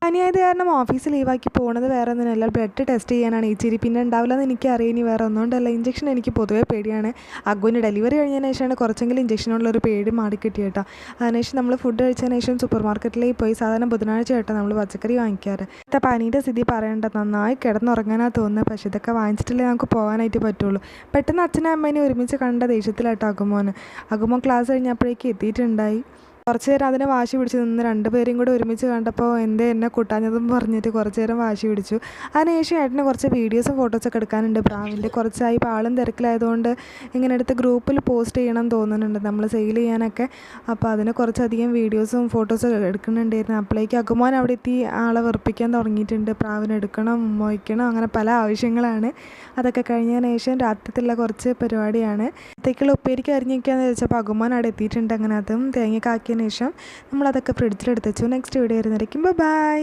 പനിയായത് കാരണം ഓഫീസ് ലീവാക്കി പോകുന്നത് വേറെ ഒന്നിനല്ല, ബ്ലഡ് ടെസ്റ്റ് ചെയ്യാനാണ്. ഇച്ചിരി പിന്നെ ഉണ്ടാവില്ലെന്ന് എനിക്കറിയാം. ഇനി വേറെ ഒന്നുകൊണ്ടല്ല, ഇഞ്ചക്ഷൻ എനിക്ക് പൊതുവേ പേടിയാണ്. അഗ്ഗുവിന് ഡെലിവറി കഴിഞ്ഞതിന് ശേഷമാണ് കുറച്ചെങ്കിലും ഇഞ്ചക്ഷനുള്ളൊരു പേടി മാറിക്കിട്ടി കേട്ടോ. അതിനുശേഷം നമ്മൾ ഫുഡ് കഴിച്ചതിന് ശേഷം സൂപ്പർ മാർക്കറ്റിലേക്ക് പോയി. സാധാരണ ബുധനാഴ്ച കേട്ടോ നമ്മൾ പച്ചക്കറി വാങ്ങിക്കാറ്. ഇത്തെ പനീൻ്റെ സ്ഥിതി പറയേണ്ട, നന്നായി കിടന്നുറങ്ങാനാണ് തോന്നുന്നത്. പക്ഷേ ഇതൊക്കെ വാങ്ങിച്ചിട്ടില്ലേ നമുക്ക് പോകാനായിട്ട് പറ്റുള്ളൂ. പെട്ടെന്ന് അച്ഛനും അമ്മേനെ ഒരുമിച്ച് കണ്ട ദേഷ്യത്തിലാട്ടോ അഗ്ഗുമോൻ ക്ലാസ് കഴിഞ്ഞപ്പോഴേക്ക് എത്തിയിട്ടുണ്ടായി. കുറച്ച് നേരം അതിനെ വാശി പിടിച്ച് നിന്ന് രണ്ടുപേരെയും കൂടെ ഒരുമിച്ച് കണ്ടപ്പോൾ എന്നെ കൂട്ടാഞ്ഞതെന്ന് പറഞ്ഞിട്ട് കുറച്ച് നേരം വാശി പിടിച്ചു. അതിനുശേഷം ഏട്ടന് കുറച്ച് വീഡിയോസും ഫോട്ടോസൊക്കെ എടുക്കാനുണ്ട് പ്രാവിൻ്റെ. കുറച്ചായി ആളും തിരക്കിലായതുകൊണ്ട് ഇങ്ങനെ എടുത്ത് ഗ്രൂപ്പിൽ പോസ്റ്റ് ചെയ്യണം തോന്നുന്നുണ്ട് നമ്മൾ സെയിൽ ചെയ്യാനൊക്കെ. അപ്പോൾ അതിന് കുറച്ചധികം വീഡിയോസും ഫോട്ടോസും എടുക്കുന്നുണ്ടായിരുന്നു. അപ്പോഴേക്ക് അഗ്ഗുമോൻ അവിടെ എത്തി ആളെ വെറുപ്പിക്കാൻ തുടങ്ങിയിട്ടുണ്ട്. പ്രാവിനെ എടുക്കണം, മോയ്ക്കണം, അങ്ങനെ പല ആവശ്യങ്ങളാണ്. അതൊക്കെ കഴിഞ്ഞതിന് ശേഷം രാത്രിയിലുള്ള കുറച്ച് പരിപാടിയാണ്. അത്തേക്കുള്ള ഉപ്പേരിക്ക് അരിഞ്ഞിരിക്കാന്ന് വെച്ചപ്പോൾ അഗ്ഗുമോൻ അവിടെ എത്തിയിട്ടുണ്ട്. അങ്ങനെ അതും തേങ്ങയൊക്കെ ആക്കിയതിന് ശേഷം നമ്മളതൊക്കെ ഫ്രിഡ്ജിലെടുത്ത് വെച്ചു. നെക്സ്റ്റ് വീഡിയോ വരുന്നതായിരിക്കും. ബൈ.